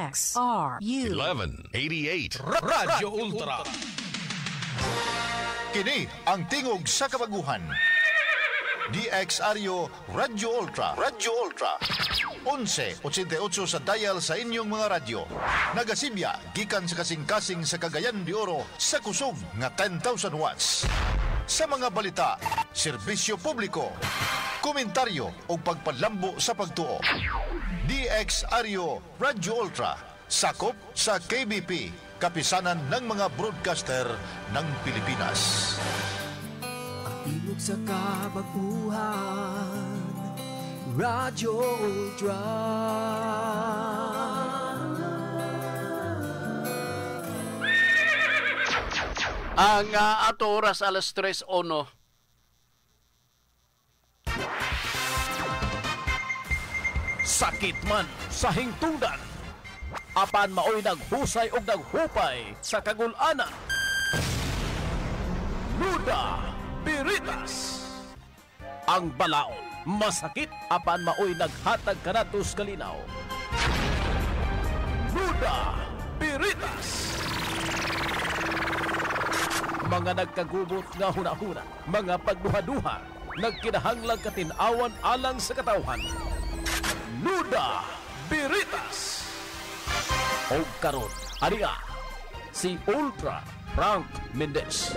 DXRU 1188 Radyo Ultra. Kini ang tingog sa kabaguhan. DXRU Radyo Ultra. Radyo Ultra. 1188 sa dial sa inyong mga radyo. Nagasibya gikan sa kasing-kasing sa Cagayan de Oro sa kusog nga 10,000 watts. Sa mga balita, serbisyo publiko, komentaryo o pagpalambo sa pagtuo. DXRU Radyo Ultra. Sakop sa KBP, kapisanan ng mga broadcaster ng Pilipinas. Tingog sa kabaguhan, Radyo Ultra. Ang ato oras alas 3:01. Sakit man sa hingtungdan. Apan maoy naghusay og naghupay sa kagul-ana. Luda Biritas. Ang balaod masakit apan maoy naghatag kanatos kalinaw. Luda Biritas. Mga nagkagubot nga hunahuna, mga pagduha-duha, nagkinahanglang katinawan alang sa katawhan. Luda Biritas. O karon, ariya, si Ultra Frank Mendez.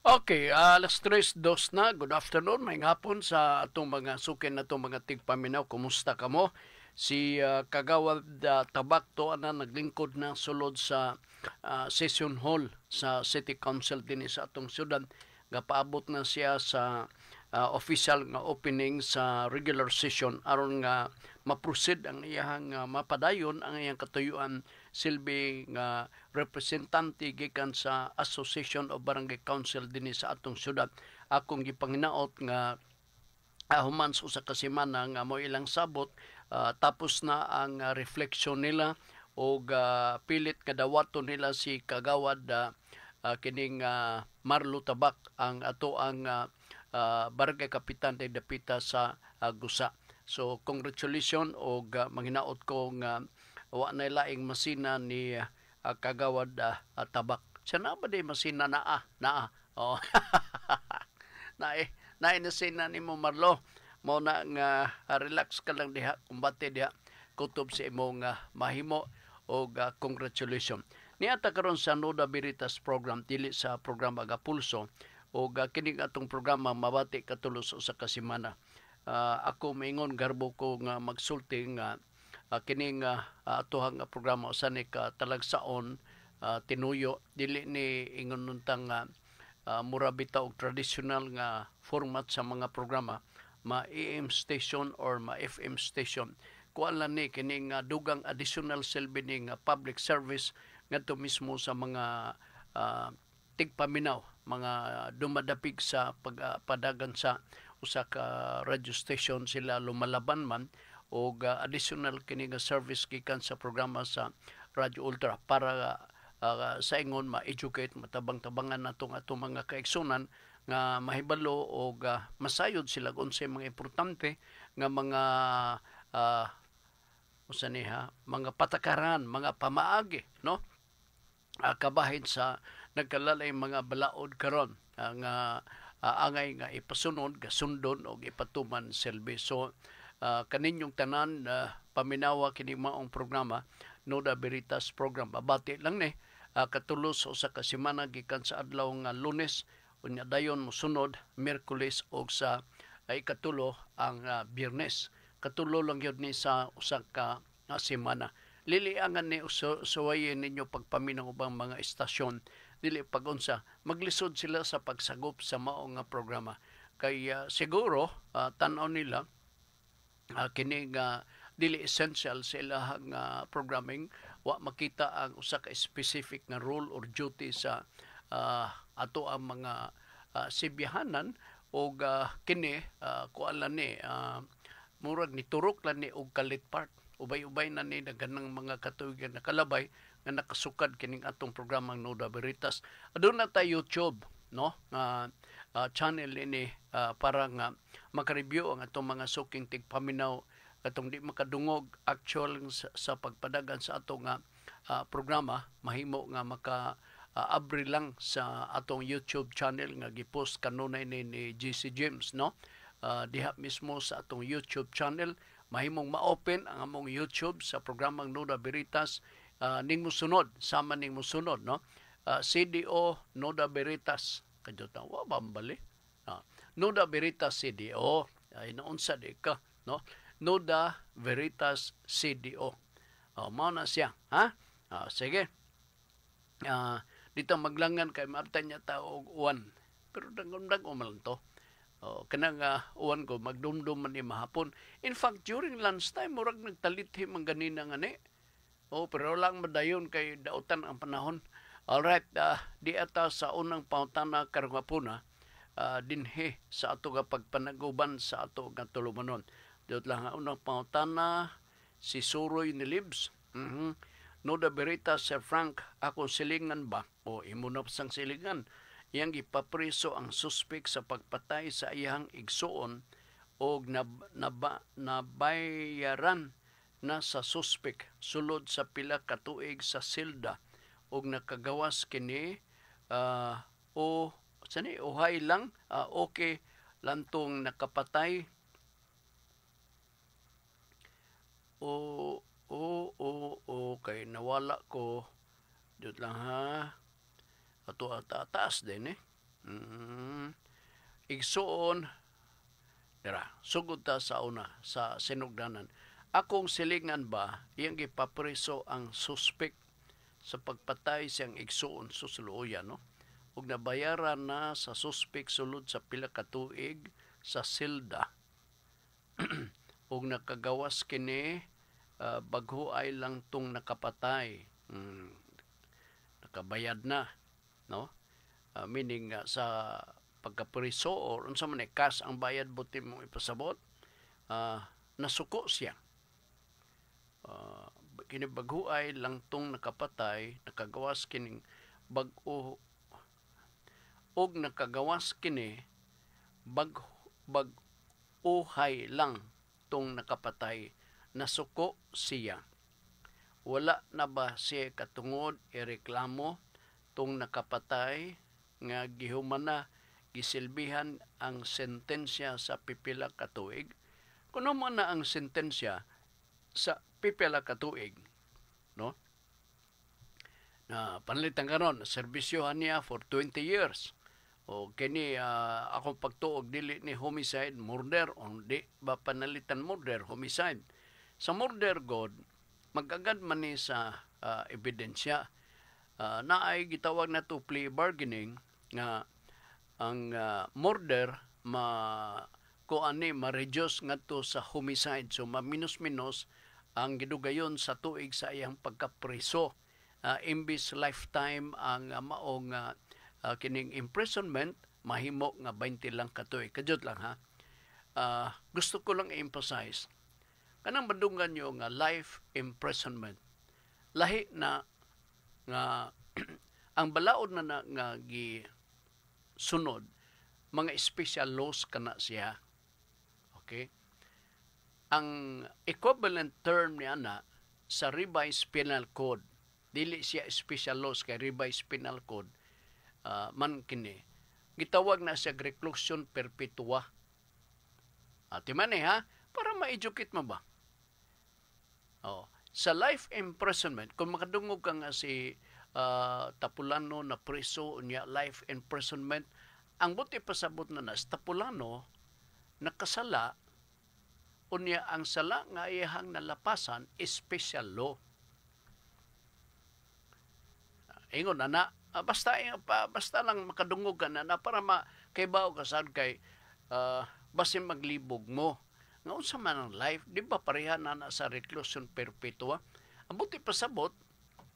Okay, alas 3:02 na. Good afternoon, may hapon sa atong mga sukin na itong mga tigpaminaw. Kumusta ka mo? Si Kagawad Tabak to na naglingkod na sulod sa session hall sa City Council din sa atong syudad. Gapaabot na siya sa official nga opening sa regular session aron nga ma-proceed ang iyang mapadayon ang iyang katuyuan silbi nga representante gikan sa Association of Barangay Council dinhi sa atong syudad. Akong gipanginaot nga human sa kasimana nga mo ilang sabot tapos na ang reflection nila o pilit kadawaton nila si Kagawad kining Marlo Tabak ang ato ang barangay kapitan de Dapita sa Gusa. So congratulations og manginaot ko nga wa na laing masina ni Kagawad Tabak. Siya na ba di masina naa? Oh. na inasina ni mo Marlo. Mo na nga relax ka lang diha, kumbate diha, kutob sa imong mahimo og congratulations. Niata karon sa Nuda Biritas program dili sa programa ga Pulso o kining atong programa mabati katulos sa kasimana. Ako maingon garbo ko nga magsulti nga kining atohang programa usan ni talagsaon tinuyo dili ni ingon nuntang mura bitaw og traditional nga format sa mga programa ma AM station or ma FM station. Kuan lang ni kining dugang additional silbi ning public service ngadto mismo sa mga tigpaminaw, mga dumadapig sa pagpadagan sa usa ka radio station sila lumalaban man o additional kini nga service gikan sa programa sa Radio Ultra para sa ingon ma-educate matabang-tabangan natong atong mga kaigsunan nga mahibalo o masayod sila unsay mga importante nga mga mga patakaran, mga pamaagi, no? Kabahin sa nagkalalay mga balaod karon nga angay nga ipasunod, gasundon o ipatuman silbi. So kaninyong tanan paminawa kini maong programa Nuda Biritas program. Babati lang ni katulos sa kasimana gikan sa adlaw nga Lunes unya dayon mosunod Miyerkules og sa ikatulo ang Biyernes. Katulo lang yun ni sa usa ka semana. Liliangan ni suwayin ninyo pagpaminaw ubang mga estasyon. Dili pagunsa, maglisod sila sa pagsagop sa maong nga programa. Kaya siguro, tanaw nila, kini nga dili essential sa ilahang programming, wa makita ang usa ka specific nga role or duty sa ato ang mga sibihanan o kini kualan ni murag ni turok lang ni og kalit part ubay-ubay na ni daganang mga katuigan na kalabay nga nakasukad kining atong programang Nuda Biritas. Aduna ta YouTube, no? Channel ini para nga maka-review ang atong mga suking tigpaminaw katong di makadungog actual sa pagpadagan sa ato nga programa, mahimo nga abri lang sa atong YouTube channel nga gipost kanunay ni GC James, no? Diha mismo sa atong YouTube channel mahimong ma-open ang among YouTube sa programang Nuda Veritas. Ning musunod, sama ning musunod, no? CDO Nuda Veritas. Kadyo ta wa bambali. Nuda Veritas CDO. Ay naunsa di ka, no? Nuda Veritas CDO. Mao na siya, ha? Sige. Dito maglangan kay Marta niya tao og uwan. Pero dagdag umalan to. Kanang uwan ko magdumdum man ni mahapon. In fact, during lunchtime murag nagtalithi man ganina nga ni. Pero lang madayon kay dautan ang panahon. Alright, di ata sa unang pautana karong hapuna, dinhi sa ato nga pagpanaguban sa ato nga tulumanon. Diot lang ang unang pautana, si Suroy ni Libs. Nuda Veritas, Sir Frank, akong silingan ba? Imo na sang silingan. Iyang gipapriso ang suspek sa pagpatay sa iyang igsuon o nabayaran na sa suspek sulod sa pila ka tuig sa silda og nakagawas kini uhay lang okay lantong nakapatay kay nawala ko dito lang ha ato taas din igsuon dira sugod ta sa una sa sinugdanan. Akong silingan ba iyang gipapriso ang suspek sa pagpatay siyang igsuon susuluya, no? Ug nabayaran na sa suspek sulod sa pila ka tuig sa silda. Ug nakagawas kini bagho ay lang tong nakapatay. Nakabayad na, no? Meaning sa pagkapriso or unsa man cash ang bayad buti mo ipasabot, nasuko siya. Kini baghuay lang tong nakapatay, nakagawas kining bag-o og nakagawas kini bag-uhay lang tong nakapatay, nasuko siya. Wala na ba siya katungod ireklamo tong nakapatay nga gihuman na gisilbihan ang sentensya sa pipila ka tuig? Kuno man na ang sentensya sa pipila ka tuig, no? Na panlitan karon serbisyohan niya for 20 years. O kini akong pagtuog dili ni homicide, murder o di ba panalitan murder, homicide. Sa murder god magagad man ni sa ebidensya. Naay gitawag na to plea bargaining nga ang murder ma-reduce ngadto sa homicide, so maminus-minus ang gidugayon sa tuig sa iyang pagkapriso. Imbis lifetime ang maong kining imprisonment, mahimo nga 20 lang ka tuig. Kadyot lang ha. Gusto ko lang i-emphasize, kanang badungan nyo nga life imprisonment, lahi na nga ang balaod na nga gisunod, mga special laws kana siya. Okay? Ang equivalent term niya na sa revised penal code, dili siya special laws kay revised penal code, man kini gitawag na siya reclusion perpetua. Ati man ha, para ma-educate mo ba? Sa life imprisonment, kung makadungog ka nga si Tapulano na preso niya life imprisonment, ang buti pasabot na Tapulano nakasala unya ang sala nga iyahang nalapasan special law. Ingon na basta lang makadungog ka na para makaibaw ka sad kay basin maglibog mo. Nga unsa man ang life, di ba pareha na sa reclusion perpetua? Ang buti pasabot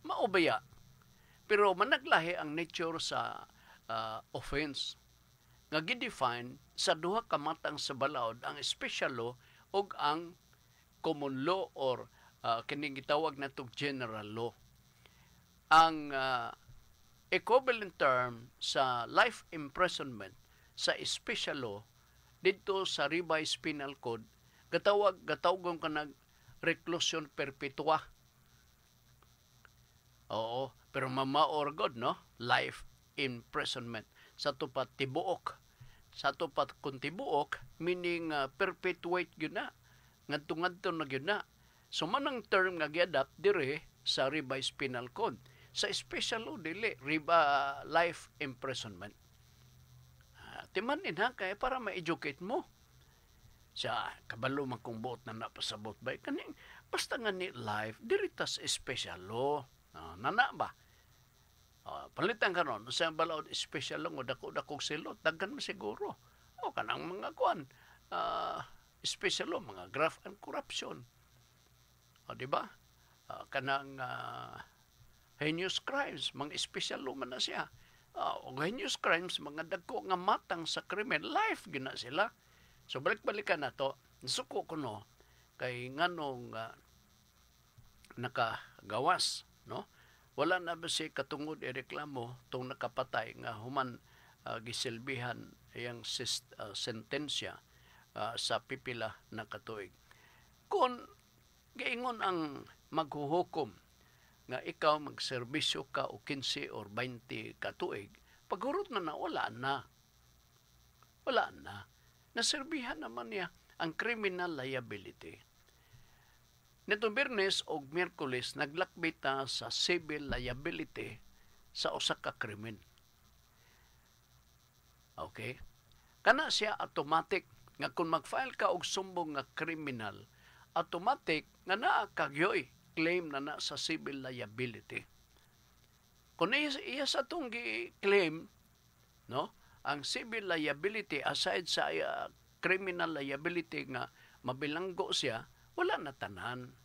maubaya. Pero managlahi ang nature sa offense. Nga gidefine sa duha ka matang sa balaod ang special law ug ang common law or kining gitawag natong general law. Ang equivalent term sa life imprisonment sa special law dito sa revised penal code Gatawgon ka nag reclusion perpetua. Oo, pero mamaor god, no? Life imprisonment. Sa tupat tibuok. Sa tupat kung tibuok, meaning perpetuate yun na. Ngadto-ngadto na yun na. So manang term nga giadapt dire sa revised penal code. Sa special law dili life imprisonment. Timanin ha kay para ma-educate mo. Sa kabalo man kung buot na napasabot ba kaning basta nga ni life diri tas special law. Nana ba? Palitan ka ron sa balaod special law dako-dakog silot daghan man siguro. O kanang mga kuan special law mga graft and corruption. O di ba? Kanang heinous crimes, mga special law man na siya. Heinous crimes, mga dagko nga matang sa krimen, life gina sila. So balik-balikan na to, nasuko ko no, kay nganong nakagawas, no? Wala na ba si katungod ireklamo tong nakapatay nga human gisilbihan iyang sentensya sa pipila na katuig. Kung gaingon ang maghuhukom nga ikaw magserbisyo ka o 15 or 20 katuig, paghurot na wala na. Wala na. Naserbihan naman niya ang criminal liability. Nitong Biyernes o Miyerkules, naglakbit ta sa civil liability sa usa ka krimen. Okay? Kana siya automatic nga kung mag-file ka og sumbong nga criminal, automatic nga naa kagyoy claim na sa civil liability. Kung iya sa itong claim, no, ang civil liability aside sa criminal liability nga mabilanggo siya, wala na tanan.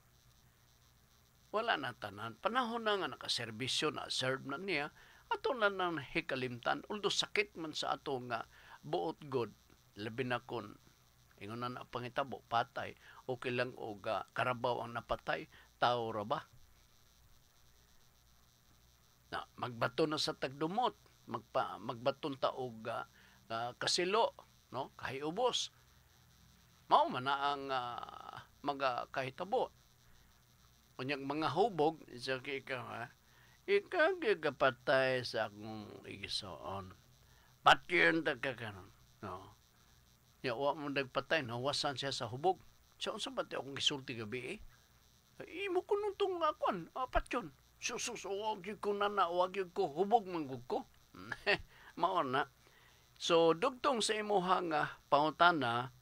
Wala na tanan. Panahon na nga nakaserbisyo na, serve na niya, ato na nang hikalimtan. Although sakit man sa ato nga buot god, labi na kun ingon na pangitabo, patay, okay lang o karabaw ang napatay, tao ra ba? Na, magbato na sa tagdumot, magbaton ta og kasilo, no? Kahiubos. Mao man na ang mga kahitabo. Unyang mga hubog, isa ikaw, ikaw gigapatay sa akong igisoon. Ba't yun kanon? No. Yawa mo nagpatay, nawasan siya sa hubog. So, unsa ba akong gisulti gabi Imo ko nung itong akuan, apat yun. Susus, huwag yun ko huwag yun ko, hubog manggug ko. Mao na. So, dugtong sa imuhang pangutana,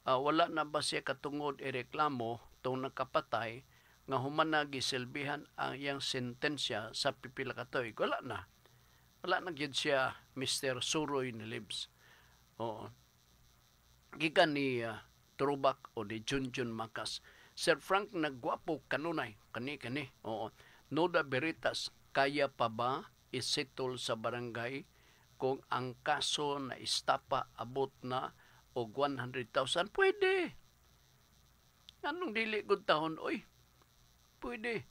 wala na ba siya katungod ireklamo itong nakapatay nga human na gisilbihan ang iyang sentensya sa pipila ka tuig? Wala na. Wala na gyud siya Mr. Suroy ni Libs. Oo. Gikan ni Trubak o ni Junjun Makas. Sir Frank, nagwapo kanunay. Kani. Oo. Noda Veritas, kaya pa ba isettle sa barangay kung ang kaso na istapa abot na o 100,000? Pwede. Anong dili gud tahon? Oy, pwede.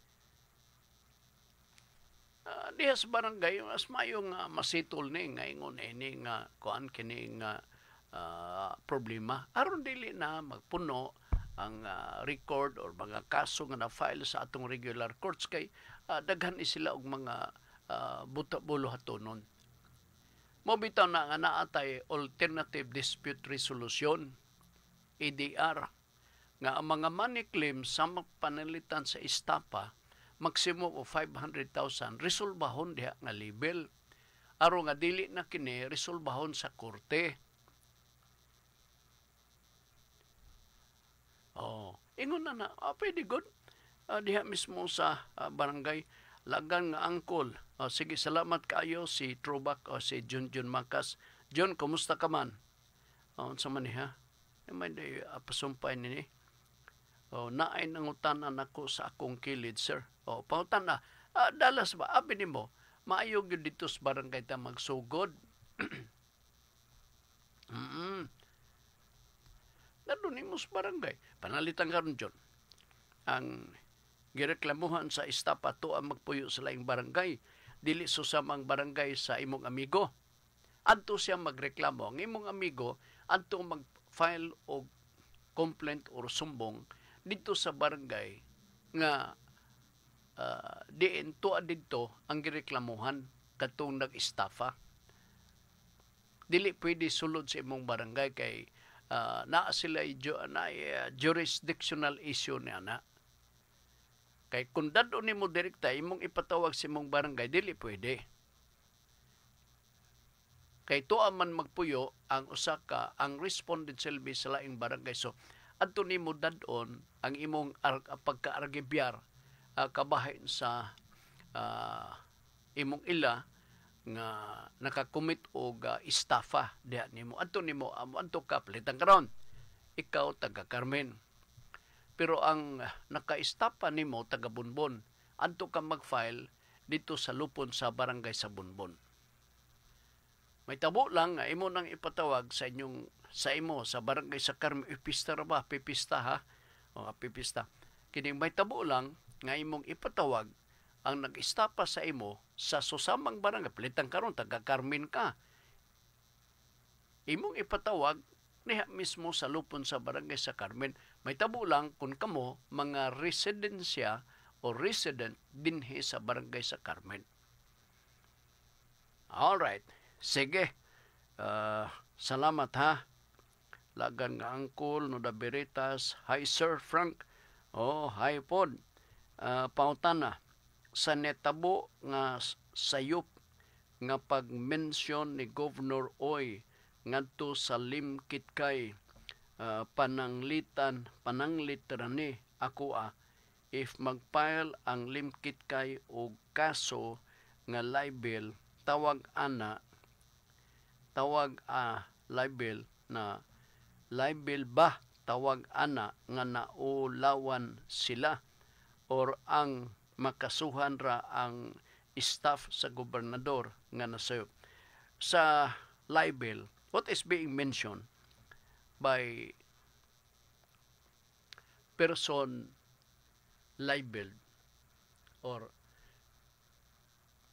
Diha sa barangay, mas mayong masitol ni nga ingon ini nga kuan kini nga problema. Aron dili na magpuno ang record or mga kaso nga na-file sa atong regular courts kay daghan sila og mga buta-bulo hatonon. Mobitaw na nga naatay Alternative Dispute Resolution, ADR, nga ang mga money claims sa panalitan sa istapa, maximum of 500,000, resolbahon diha nga level. Aron nga dili na kini, resolbahon sa korte. Ingon na pwede good. Diha mismo sa barangay, lagan nga angkol. Sige, salamat kaayo si Trubak o si Junjun Makas. John, kumusta ka man? Sa maniha? May pasumpay nini. Naay nangutanan ako sa akong kilid, sir. Pangutan na. Dalas ba? Abi ni mo, maayog yun dito sa barangay ta magsugod. Nadun mo sa barangay. Panalitan ka rin, John. Ang gireklamuhan sa istapa to ang magpuyo sa laing barangay. Dili susamang barangay sa imong amigo. Adto siya magreklamo. Ang imong amigo, adto mag-file og complaint or sumbong dito sa barangay nga diin tuwa dito ang gireklamuhan katong nag-estafa. Dili pwede sulod sa imong barangay kay naa sila jurisdictional issue niya na. Kay kung dadon nimo direkta imong ipatawag sa imong barangay, dili pwede. Kay tuwa man magpuyo ang usa ka ang respondent service sa laing barangay. So adto nimo dadon ang imong pagka-argibyar kabahin sa imong ila nga nakakomit og estafa diha nimo. Adto nimo adto ka palitan karon. Ikaw taga Carmen. Pero ang naka-estafa nimo taga Bunbon, adto ka mag-file dito sa lupon sa barangay sa Bunbon. May tabo lang nga imo nang ipatawag sa imo sa barangay sa Carmen, ipista ra ba? Pipista ha? O pipista. Kini may tabo lang nga imong ipatawag ang nag-estapa sa imo sa susamang barangay. Palitan karon taga Carmen ka. Imong ipatawag niya mismo sa lupon sa barangay sa Carmen. May tabo lang kung kamo mga residensya o resident dinhi sa barangay sa Carmen. Alright. Sige. Salamat ha. Lagan nga Angkol, Nuda Biritas. Hi Sir Frank. Oh, hi pod. Pautana. Sa netabo nga sayop nga pag-mention ni Governor Oy ngadto sa limkit kay pananglitrani ako if magfile ang limkit kay og kaso nga libel tawag libel na libel ba tawag ana nga naulawan sila or ang makasuhan ra ang staff sa gobernador nga nasayop. Sa libel, what is being mentioned by person libeled or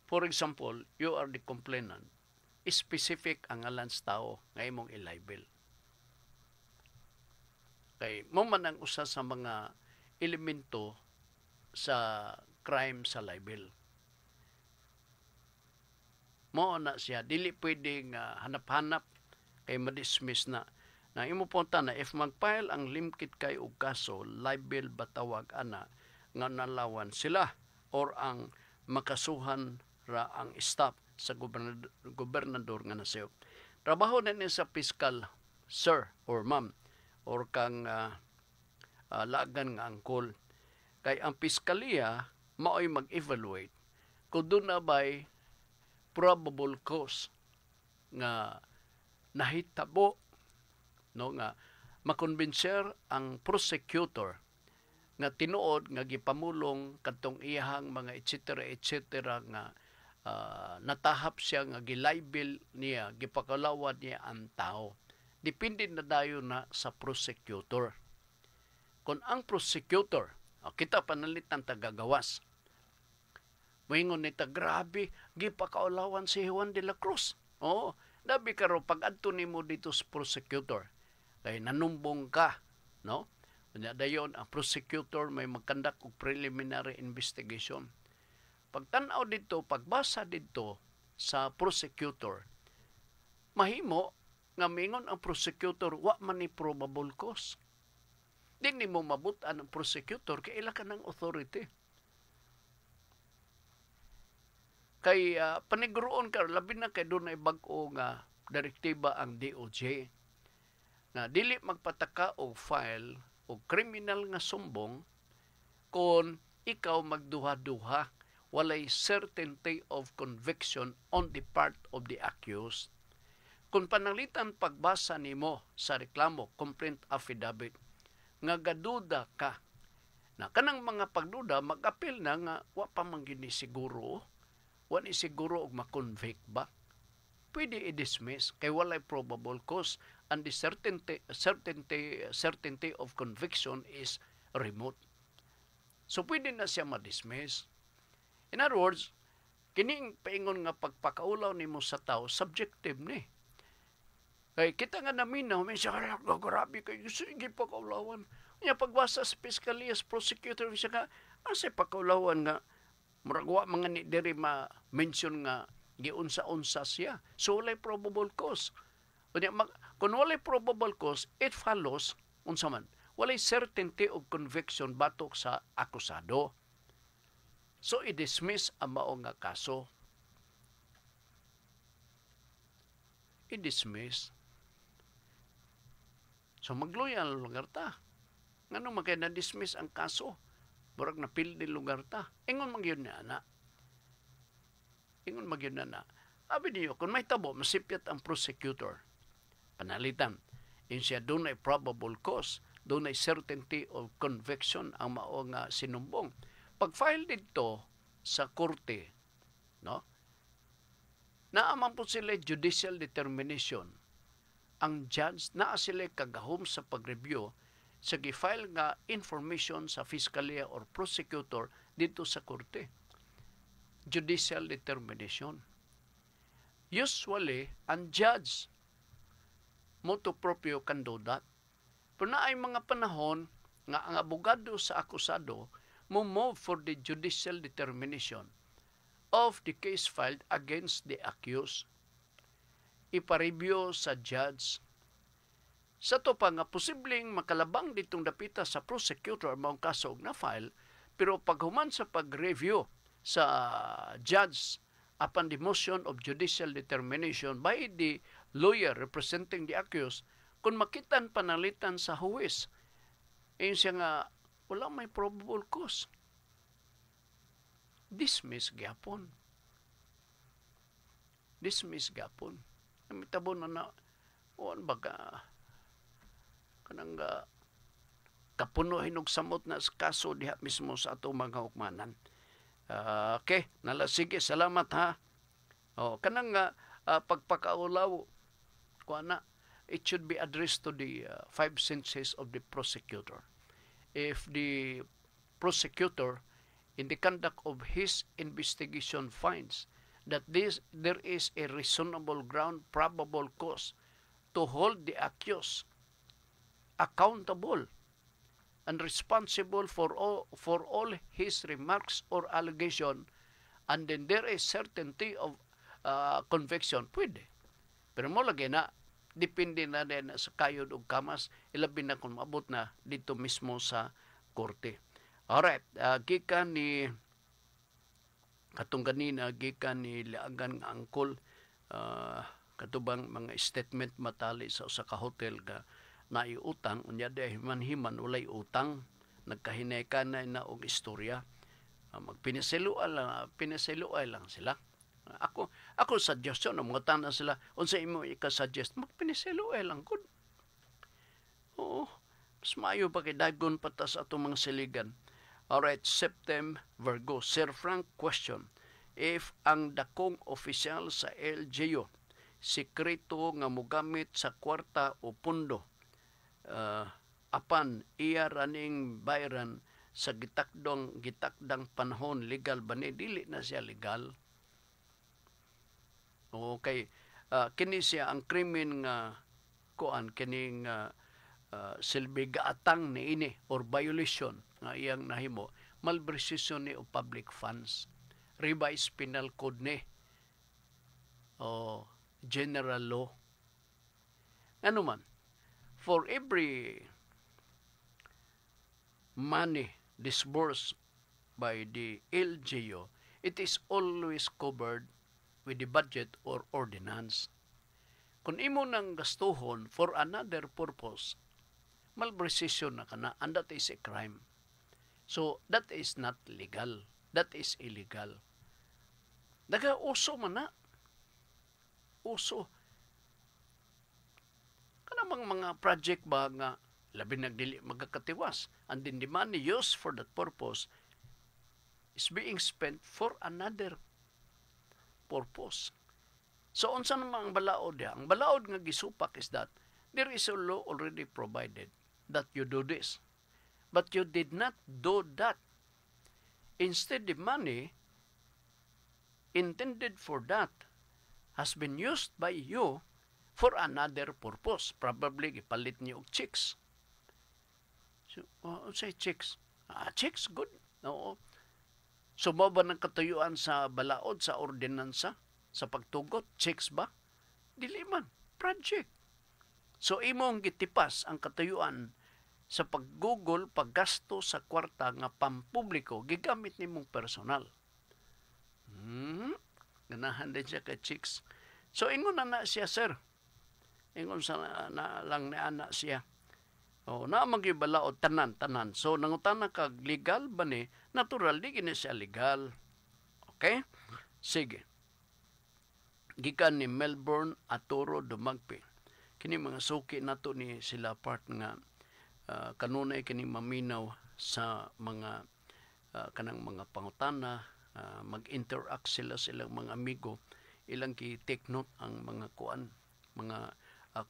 for example, you are the complainant, specific ang ngalan sa tao nga imong i-libel. Kay mo man ang usa sa mga elemento sa crime sa libel. Mo na siya dili pwedeng hanap-hanap kay madismiss na imo punta na if magfile ang limkit kay og kaso libel batawag ana nga nalawan sila or ang makasuhan ra ang staff sa gobernador nga nasayop. Trabaho na ni sa fiscal sir or ma'am or kang lagan nga angkol. Kay ang piskalya mao'y mag-evaluate kung doon na ba'y probable cause nga nahitabo no nga makonbinser ang prosecutor nga tinuod nga gipamulong kadtong iyahang mga etc. nga natahap siya nga gilibel niya, gipakalawad niya ang tao. Depende na dayon na sa prosecutor. Kung ang prosecutor kita panalitan tagagawas. Moingon nita grabe gipakaulawan si Juan de la Cruz. Dabi karo pag adto nimo dito sa prosecutor kay nanumbong ka, no? Unya dayon ang prosecutor may magkandak og preliminary investigation. Pagtan-aw dito, pagbasa dito sa prosecutor, mahimo nga mingon ang prosecutor wa man ni probable cause. Di mo mabutan ang prosecutor kay ila ka ng authority. Kay paniguroon ka, labi na kay doon ay bag-o nga direktiba ang DOJ na dili magpataka o file o criminal nga sumbong kung ikaw magduha-duha walay certainty of conviction on the part of the accused. Kung pananglitan pagbasa nimo sa reklamo, complaint affidavit, nga gaduda ka na kanang mga pagduda mag-apil na nga wa pa man gini siguro wa ni siguro og ma-convict ba pwede i-dismiss kay walay probable cause and the certainty of conviction is remote, so pwede na siya ma-dismiss. In other words, kining paingon nga pagpakaulaw nimo sa tao subjective ni Kay kita nga naminaw, may siya, grabe kayo, sige pakaulawan. Kanya pagbasa sa Piskalias, prosecutor, siya nga, asa pakaulawan nga, muragwa mga ni diri ma-mention nga, giunsa-unsa siya. So, walay probable cause. Kung walay probable cause, it follows, unsa man, walay certainty of conviction batok sa akusado. So, i-dismiss ang mao nga kaso. I-dismiss. So, magluya ang lugar ta. Nga nung magkaya na-dismiss ang kaso, burag na pildi lugar ta. Ingon magyun na na. Ingon magyun na na. Abi niyo, kung may tabo, masipyat ang prosecutor. Panalitan. In siya, doon ay probable cause. Doon ay certainty of conviction ang mao nga sinumbong. Pag-file dito sa korte, no? Naaman po sila judicial determination. Ang judge naa sila kagahom sa pag-review sa gi-file nga information sa fiskalya or prosecutor dito sa korte. Judicial determination. Usually, ang judge motu proprio kandudat. Pero na ay mga panahon nga ang abogado sa akusado move for the judicial determination of the case filed against the accused. Ipareview sa judge. Sa to pa nga posibleng makalabang ditong dapita sa prosecutor maong kaso na file, pero paghuman sa pag-review sa judge upon the motion of judicial determination by the lawyer representing the accused, kung makitan panalitan sa huwis, ayun siya nga, wala may probable cause. Dismiss gyapon. Dismiss gyapon. Namitabo na uwan baga, kanang kapuno hinog samot na kaso diha mismo sa ato mga hukmanan. Okay, sige, salamat ha. Kanang pagpakaulaw, kuana, it should be addressed to the five senses of the prosecutor. If the prosecutor, in the conduct of his investigation, finds that there is a reasonable ground, probable cause to hold the accused accountable and responsible for all his remarks or allegation, and then there is certainty of conviction, pwede. Pero mo lagi na, depende na din sa kayod o kamas, ilabi na kung maabot na dito mismo sa korte. Alright, gikan ni katong ganina, gikan ni Liagan nga angkol, katubang mga statement matali sa usa ka hotel nga naiutang, unya di himan-himan ulay utang, nagkahinay ka na og istorya. Pinasiluay lang sila. Ako suggestion, mga tanan sila, unsa imo ika-suggest, magpinisiluay lang kun. Oo, mas maayo pa kay dagon patas atong mga siligan. Alright, September, Virgo. Sir Frank, question. If ang dakong opisyal sa LGU, sikreto nga mogamit sa kwarta o pundo, apan iya raning bayran sa gitakdang panahon, legal ba ni? Dili na siya legal. Okay, kini siya ang krimen nga kining silbi gaatang ni ini or violation nga iyang nahimo, malversation ni o public funds, revised penal code ni o general law. Ano man, for every money disbursed by the LGU, it is always covered with the budget or ordinance. Kung imo nang gastuhon for another purpose, malversation na kana, and that is a crime. So, that is not legal. That is illegal. Daga uso man na. Uso. Kanang mga project ba nga labi nagdili magkakatiwas, and then the money used for that purpose is being spent for another purpose. So, unsa naman ang balaod ya? Ang balaod nga gisupak is that there is a law already provided that you do this. But you did not do that. Instead, the money intended for that has been used by you for another purpose. Probably gipalit niyo og chicks. So, say chicks. Chicks, good. Oo. So, mo ba ng katuyuan sa balaod, sa ordinansa, sa pagtugot? Chicks ba? Dili man. Project. So, imong gitipas ang katuyuan sa paggugol, paggasto sa kwarta nga pampubliko, gigamit nimong personal. Ganahan din siya kay chicks. So, ingon na siya, sir. Ingon sa lang ni anak siya. Na magyubalaod tanan. So, nangutana kag legal ba ni? Natural, di gini siya legal. Okay? Sige. Gikan ni Melbourne Aturo Dumagpi. Kini mga suki nato ni sila part nga kanunay kini maminaw sa mga kanang mga pangutana, mag-interact sila silang mga amigo, ilang ki-take note ang mga kuan, mga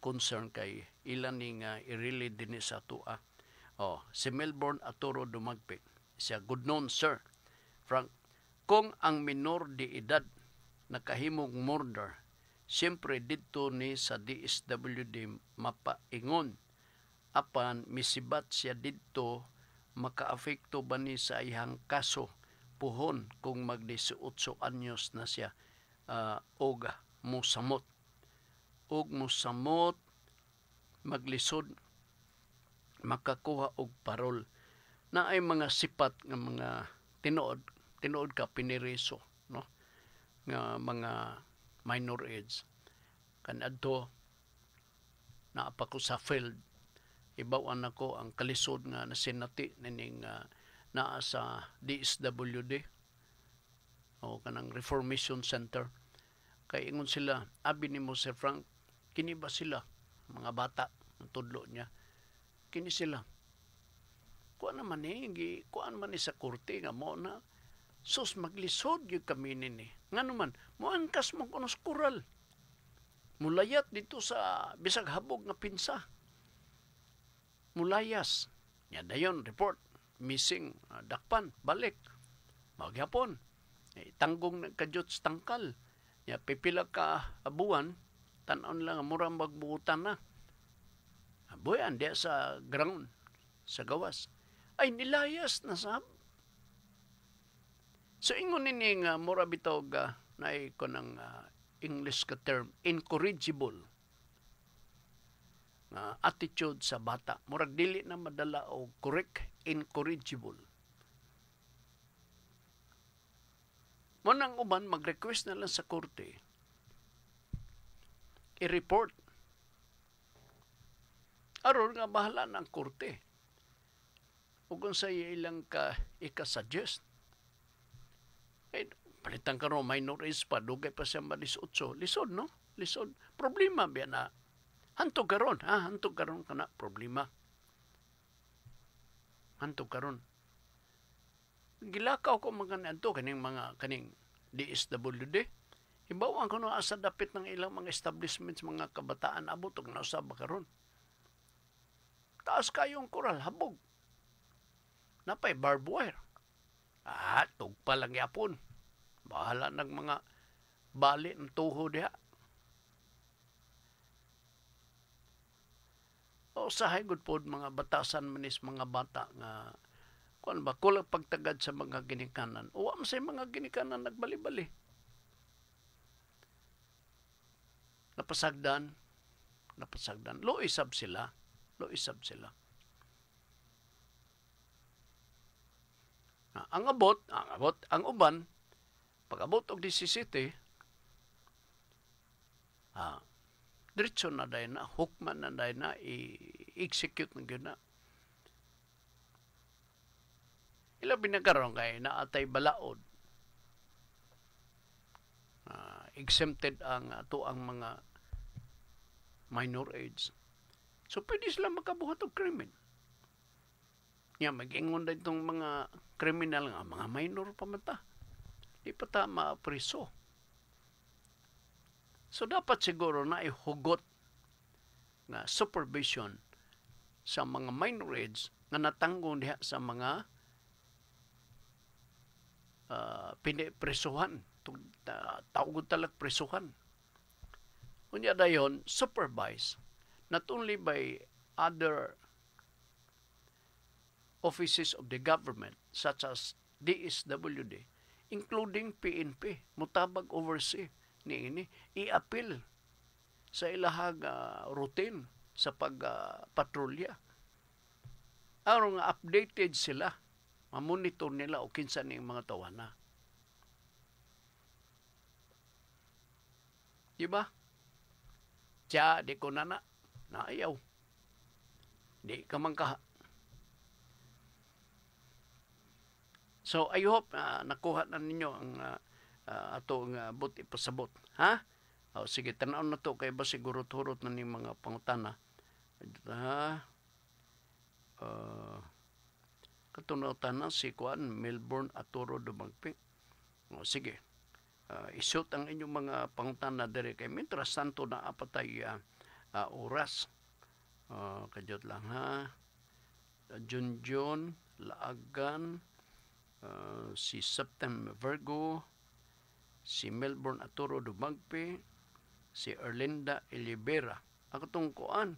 concern kay ilan ni nga i-relay din sa tua. Si Melbourne Aturo Dumagpi. Siya, good noon, sir. Frank, kung ang minor de edad nakahimong murder, siyempre dito ni sa DSWD mapaingon. Apan misibat siya dito, makaafekto ba ni sa ihang kaso puhon kung mag-18 anyos na siya og musamot. Og musamot, maglisod, makakuha og parol. Na ay mga sipat nga mga tinuod ka piniriso, no? Nga mga minor age. Kanadto na pa ko sa field, ibawan ako ang kalisod nga nasinati nining naa sa DSWD o kanang Reformation Center. Kay ingon sila, abi ni mo Sir Frank, kini ba sila mga bata ang tudlo niya? Kini sila. Kuan naman kuan man ni sa korte nga mo na sus maglisod gyud kami nini. Nganuman, moangkas mo kuno kural. Mulayat dito sa bisag habog nga pinsa. Mulayas. Ya dayon report missing, dakpan, balik. Maghapon. Tanggong nagkadyot sa tangkal. Ya pipila ka abuan, tan-on lang murang magbuutan na. Boyan dia sa ground, sa gawas. Ay nilayas na sab. So ingon nini nga mura bitaw na ko ng English ka term, incorrigible attitude sa bata. Murag dili na madala o correct, incorrigible. Munang uban, mag-request na lang sa korte, i-report. Aron nga bahala ng korte. O kung sa ilang ka ikasuggest. Palitan ka rin, minor age pa, dugay pa siya ma-18. Lisod, no? Lisod. Problema biya na. Hantog karon, hantog karon ka na problema. Hantog karon. Gilakaw ko mga kanto kaning DSWD. Ibawan ko no asa dapit ng ilang mga establishments, mga kabataan abot og nausab karon. Taas kayong koral habog. Napay barbed wire. Tugpa lang yapon. Bahala ng mga bali ng tuho diha. Usahay gud pod mga batasan manis mga bata nga kuan ba kulang pagtagad sa mga ginikanan. Uwa man say mga ginikanan nagbali-bali. Napasagdan. Loisab sila. Ang uban, pag-abot og 17, diretso na dayon na, hukman na dayon na, i-execute na yun na. Ilabi na karon kay naatay balaod. Exempted ang ang mga minor age. So, pwede sila makabuhat og krimen. Mag-ingon na itong mga kriminal nga, mga minor pa mata. Di pa ta ma-preso. So, dapat siguro na ihugot na supervision sa mga minor age nga natanggong diha sa mga pinipresuhan. Tawagod talag presuhan. Unya dayon supervised not only by other offices of the government such as DSWD, including PNP, mutabag oversee niini i-appeal sa ilahang routine sa pagpatrolya. Aron nga updated sila, mamonitor nila o kinsa ning mga tawana. Diba? Tiya, di ko na ayaw. Di ka man ka. So, I hope nakuha na ninyo ang atong buti pasabot. Ha? O, sige, tanaw na to. Kaya ba siguro turot na ni mga pangutana. Katunaw tanan si Kuan, Melbourne Aturo Dumagpi. O, sige. Isut ang inyong mga pangutana dire kay mientras tanto na apatay oras. Kadyot lang ha. Junjun, Laagan, si September Virgo, si Melbourne Aturo Dumagpi, si Erlinda Elibera. Ako tong Kuan.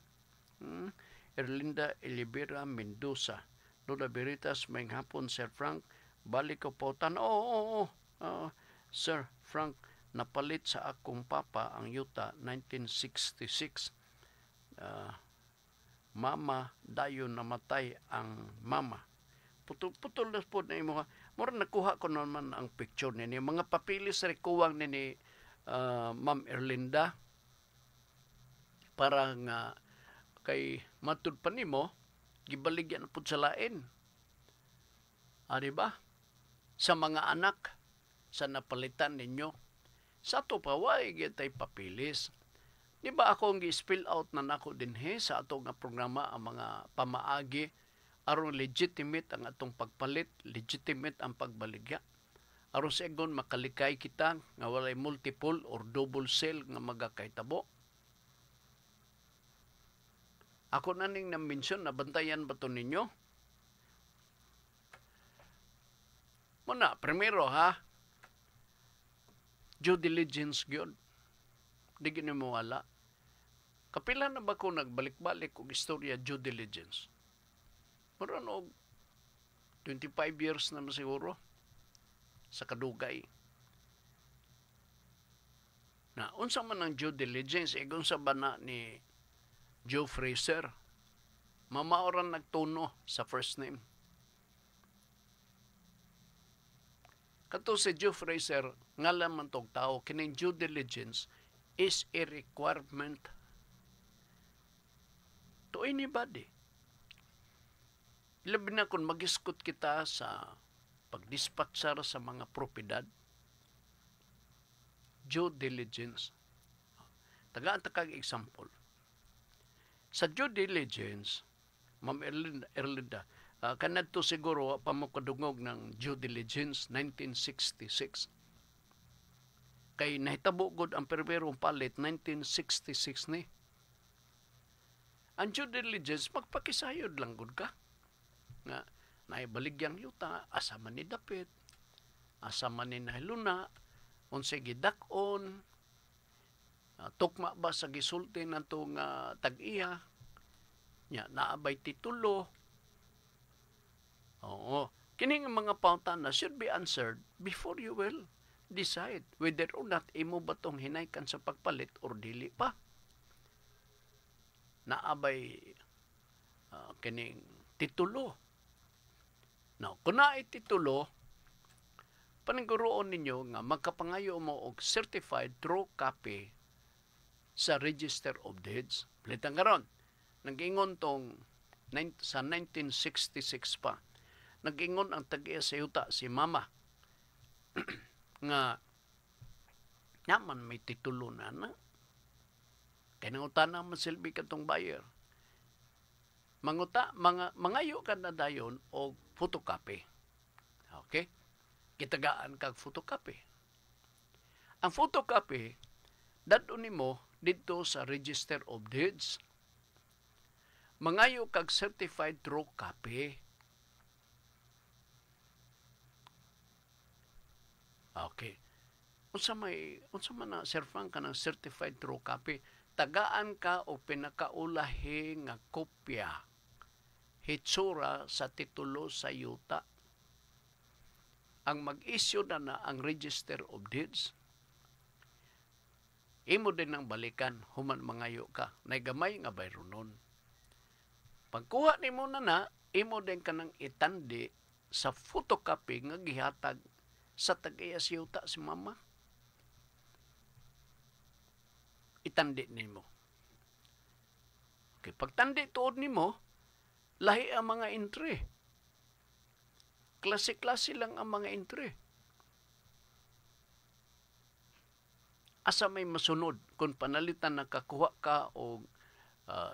Erlinda Elibera Mendoza. Lola Veritas, may hapon, Sir Frank. Balik ko po Oo. Sir Frank, napalit sa akong papa ang yuta 1966. Mama, dayon namatay ang mama. Putol na po na imo. Mura nakuha ko naman ang picture nini. Mga papilis rekuwang nini Ma'am Erlinda. Para nga kay matud pa nimo, gibaligyan po sa lain. Diba? Sa mga anak, sa napalitan ninyo. Sa to pa, why tay papilis? Di ba ako ang gi-spill out na nako din sa ato nga programa ang mga pamaagi aron legitimate ang atong pagpalit, legitimate ang pagbaligya. Aron sa egon makalikay kita nga walay multiple or double sale nga magakaitabo. Ako na ning na-mention na bantayan ba to ninyo? Muna, primero ha, due diligence gyud. Di gini mo wala. Kapila na ba ko nagbalik-balik og istorya due diligence? Maroon og 25 years na siguro sa kadugay. Na unsa man ang due diligence igon sa bana ni Joe Fraser. Mamaoran nagtuno sa first name. Kato si Joe Fraser, ngalan man tong tao, kining due diligence is a requirement to anybody. Labi na kung mag-iskot kita sa pag-dispatcher sa mga propiedad, due diligence. Tagaan takag example. Sa due diligence, Ma'am Erlinda, kanadto siguro pamukadungog ng due diligence 1966. Kay nahitabo gud ang perberong palit 1966 ni. Ang due diligence magpakisayod lang gud ka. Nga naibaligyang yuta, asa man ni dapit, asa man ni nahiluna, unsay gidak-on, tukma ba sa gisulti natong tag-iya, nya naabay titulo. Oo. Kining mga pautana should be answered before you will decide whether or not imo ba tong hinaykan sa pagpalit or dili pa. Naabay kining titulo. Now, kung naay titulo, paniguroon ninyo nga magkapangayo mo og certified true copy sa Register of Deeds. Palitan karon. Nag-ingon tong sa 1966 pa. Nag-ingon ang tag-iya sa yuta si Mama nga naman may titulo na. Kaya nangutan naman silbi katong buyer. Mangayo ka na dayon o photocopy. Okay? Kitagaan kag photocopy. Ang photocopy, dadon nimo dito sa Register of Deeds. Mangayo kag certified true copy. Okay. unsa man na serfang ka ng certified true copy, tagaan ka o pinakaulahi nga kopya hitsura sa titulo sa yuta. Ang mag-issue na ang Register of Deeds, imo din ang balikan human mangayo ka, na gamay nga bayro nun. Pagkuha nimo na, imo din ka nang itandi sa photocopy nga gihatag sa tagayas yuta si mama. Itandi nimo. Okay, pagtandi tuod nimo, lahi ang mga entry. Klase-klase lang ang mga entry. Asa may masunod kung panalitan na kakuha ka o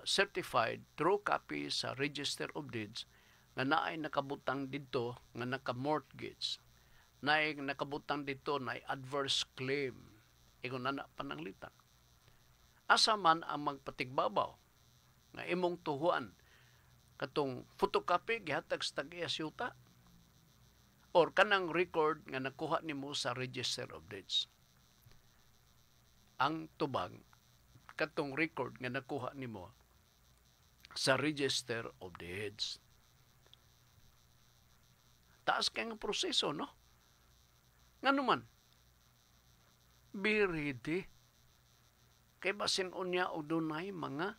certified true copy sa Register of Deeds nga naay nakabutang dito nga naka-mortgage, naay nakabutang dito na adverse claim, ingon na pananglitan. Asa man ang magpatigbabaw nga imong tuhuan katong photocopy gihatag sa tagayas yuta or kanang record nga nakuha nimo sa Register of Deeds. Ang tubag katong record nga nakuha nimo sa Register of Deeds. Taas kay nga proseso, no? Nganuman, be ready. Kay basin unya o dunay mga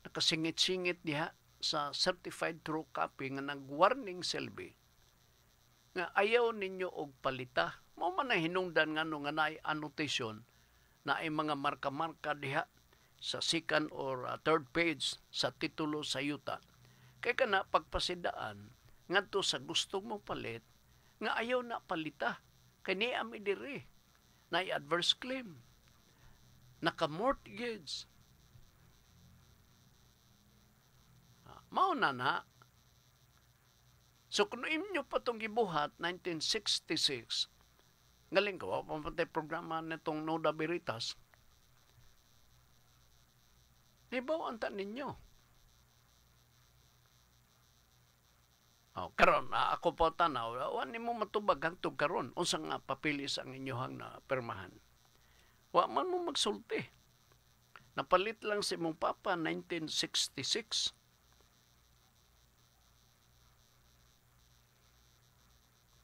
nakasingit-singit diha sa certified true copy nga nag-warning selby nga ayaw ninyo og palita. Mao man na hinungdan nga nga naay annotation na ay mga marka-marka diha sa second or third page sa titulo sa yuta. Kay kana pagpasidaan ngadto sa gusto mo palit nga ayaw na palita. Kay ni ami diri naay adverse claim, naka-mortgage. Mao na. So kung inyo pa itong gibuhat, 1966, galing ko, pamatay programa nitong Nuda Veritas, nibawaan ta ninyo. Karon, ako po tanaw, wala mo matubag hangtod karon, unsa nga papilis ang inyohang na permahan. Wa man mo magsulti. Napalit lang si mong papa 1966.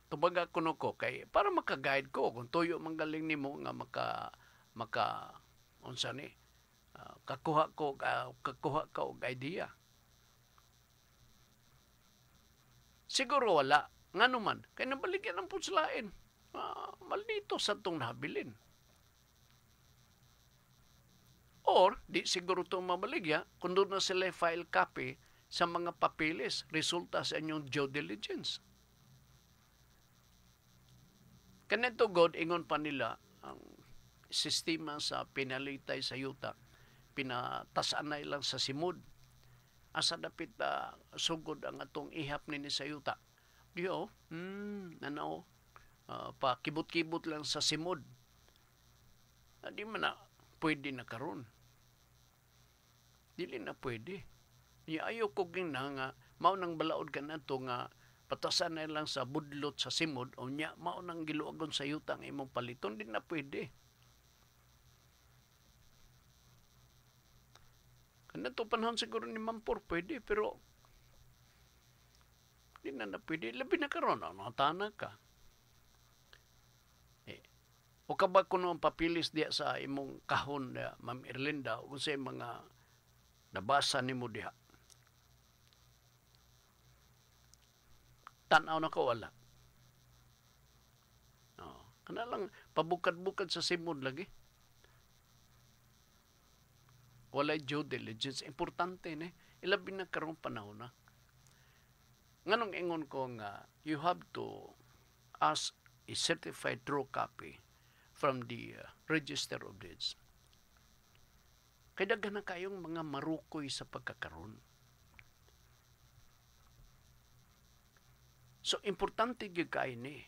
Tubaga kuno ko kay para maka-guide ko kung tuyo manggaling nimo nga maka unsa ni kakuha ka og idea. Siguro wala nganuman kay nabaligyan ang puslain. Maldito sa tong nabilin. Or, di siguro itong mabaligya, kung doon na sila file copy sa mga papilis, resulta sa inyong due diligence. Kanito God, ingon pa nila, ang sistema sa pinalitay sa yuta, pinatasan na ilang sa simud. Asa dapit sugod ang atong ihap nini sa yuta. Diyo, pakibot-kibot lang sa simud. Di man na pwede na karon. Dili na pwede. Ayaw ko na nga, mao nang balaod ka na ito nga, patasan na lang sa budlot sa simod, o niya, mao nang giluagon sa yuta ang imong paliton, di na pwede. Kana ito panahon siguro ni Mampur, pwede, pero di na pwede. Labi na karon, natana ka. O kabag ko nung papilis diya sa imong kahon na Ma'am Erlinda, kung sa mga nabasa ni mo diha. Tanaw na ko wala. Kana lang, pabukad-bukad sa simod lagi. Walay due diligence. Importante ni. Ilabi na karong panahon na. Nganong ingon ko nga, you have to ask a certified true copy from the Register of Deeds. Kaya daghan na kayong mga marukoy sa pagkakaroon. So, importante gyud kay ni.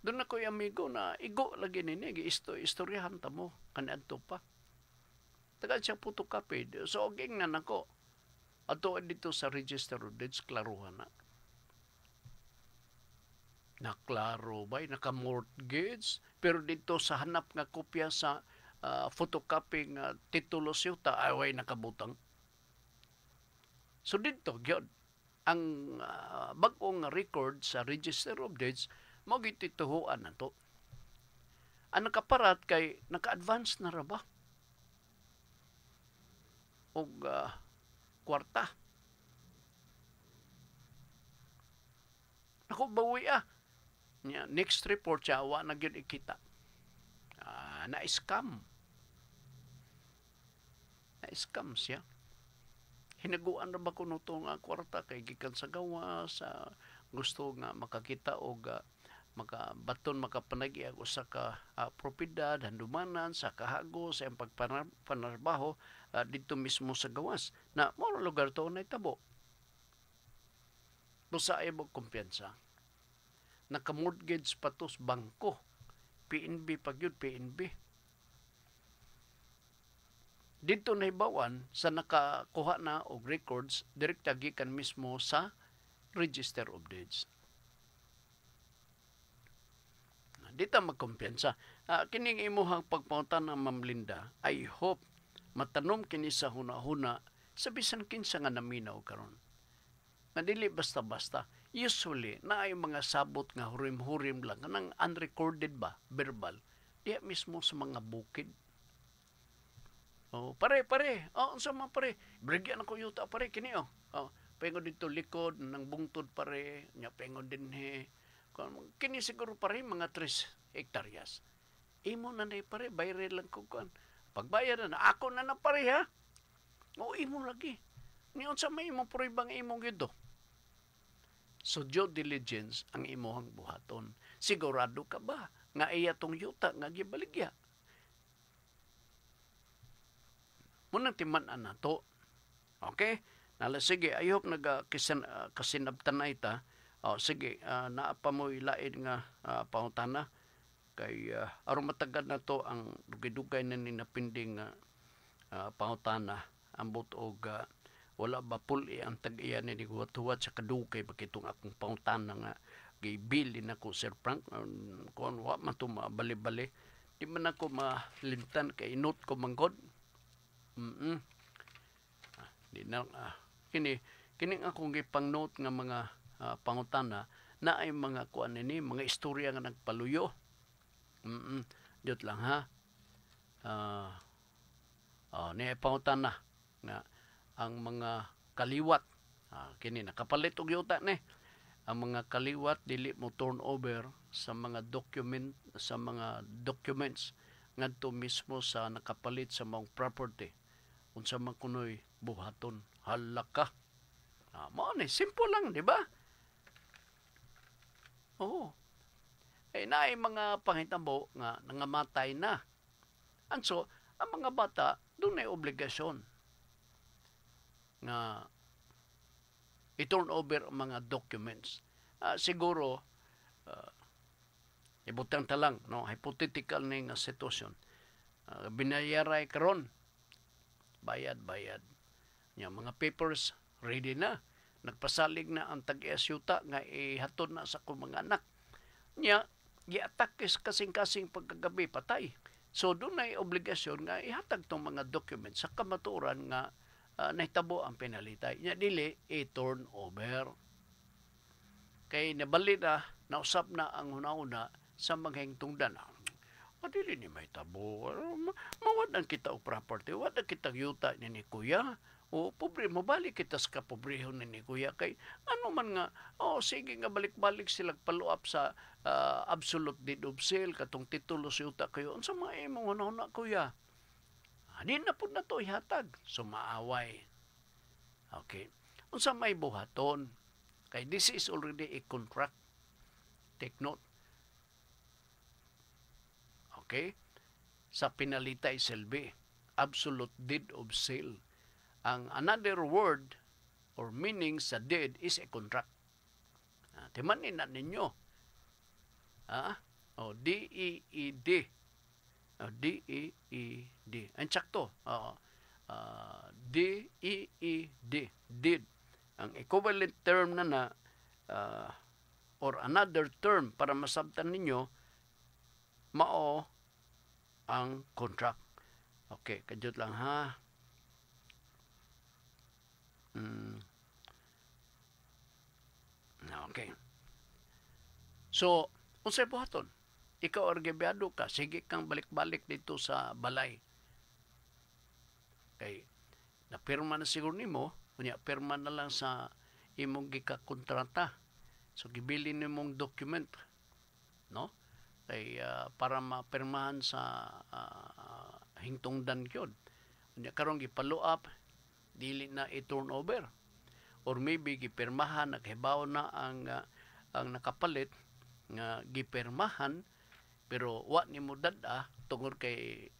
Doon na ko'y amigo na igo lagi nini, istoryahan ta mo, kanadto pa. Tagal siya photocopy. So, oging na nako. Ato dito sa Register of Deeds, klaruhan na. Naklaro ba? Naka-mortgage. Pero dito sa hanap nga kopya sa photocopy nga titulo sa yuta, away nakabutang. So dito, gyud ang bag-ong record sa Register of Deeds, mo gitituhuan na to. Ang nakaparat kay naka-advance na ra ba? O kwarta. Ako bawi next report siya, wa na gyud ikita. Na-scam. Na-scam siya. Hinaguan na ba kuno to nga kwarta kay gikan sa gawas, gusto nga makakita og makabaton makapanagi ang usa ka propiedad handumanan sa kahago sa iyang pagpanarbaho dito mismo sa gawas. Na mo lugar to na itabo. Busa ay mo kumpiyansa. Naka-mortgage patos bangko. PNB pagyud PNB. Dito na ibawan sa nakakuha na og records direkta gikan mismo sa Register of Deeds. Dito magkumpiyansa. Kining imuhang pagpangutan ng Ma'am Linda, I hope matanom kini sa huna-huna sa bisan kinsa nga naminaw karon. Nga dili basta-basta. Usually, na ay mga sabot nga hurim-hurim lang, nang unrecorded ba, verbal, diya mismo sa mga bukid. Oh, pare. Unsa man pare? Brigyan ako yuta pare kini oh. Pengon dito likod ng bungtod pare, nya pengon dinhi. Kini siguro pare mga 3 hektaryas. Imo na nay pare, bayre lang ko kan. Pagbayad na ako na pare ha. O imo lagi. Ni unsa may imo pare bang imong gyud. So due diligence ang imuhang buhaton. Sigurado ka ba nga iya tong yuta nga gibaligya? Munang timan-an na to. Okay? Nala, sige, I hope kasinabtan na ita. Sige, naapa mo ilain nga pangutana. Kay aron matagad na to ang dugay-dugay na ninapinding pangutana. Ambot og wala ba puli ang tag-iya ni huwat-huwat sa kadugay bakitong akong pangutana nga gibili na ko Sir Frank. Kung wa man to mabali-bali. Di man ako malimtan kay note ko manggod. Di na kining akong gipang note nga mga pangutana na ay mga kuan ni mga istorya nga nagpaluyo. Diyot lang ha. Ni pangutana nga ang mga kaliwat kini nakapalit og yuta ni. Ang mga kaliwat dili mo turn over sa mga documents ngadto mismo sa nakapalit sa mga property. Unsa man kunoy buhaton, halaka. Mao ni simple lang, di ba? Oo. Naay mga panghitabo nga nangamatay na. Anso, ang mga bata doon ay obligasyon nga i-turn over ang mga documents. Siguro, ibutang talang, no? Hypothetical na nga sitwasyon. Binayaray karon, bayad. Nya mga papers ready na. Nagpasalig na ang tag-iasyuta nga ihatod na sa akong mga anak. Nya giatak kasing-kasing pagkagabi patay. So doon ay obligasyon nga ihatag tong mga documents sa kamaturan nga nahitabo ang penalitay. Nya dili i-turn over. Kay nabali na, nausap na ang una-una sa mga hingtungdan. Dili ni may tabo. Mawadan kita o property. Wadan kita yuta ni kuya. O pobre, mabalik kita sa kapobrehon ni kuya. Kay ano man nga, sige nga balik-balik sila paluap sa absolute deed of sale. Katong titulo sa yuta kayo. Unsa mga imong una-una kuya? Di na po na to ihatag. So maaway. Okay. Unsa may buhaton? Kay this is already a contract. Take note. Okay? Sa pinalitay selbe, absolute deed of sale. Ang another word or meaning sa deed is a contract. Timanin na ninyo. D-E-E-D. D-E-E-D. Ang sakto. D-E-E-D. Deed. Ang equivalent term na or another term para masabtan ninyo, mao ang contract. Okay, kadiyot lang ha. Okay. So, unsay buhaton? Ikaw argabyado ka, sige kang balik-balik dito sa balay. Kay napirma na siguro nimo, unya pirma na lang sa imong gikakontrata. So gibili nimong document, no? Kay para mapirmahan sa hingtungdan gyud. Unya karon gi-follow up, dili na i-turnover. Or maybe gipirmahan, naghibaw na ang nakapalit nga gipirmahan pero wa nimo dad-a tungod kay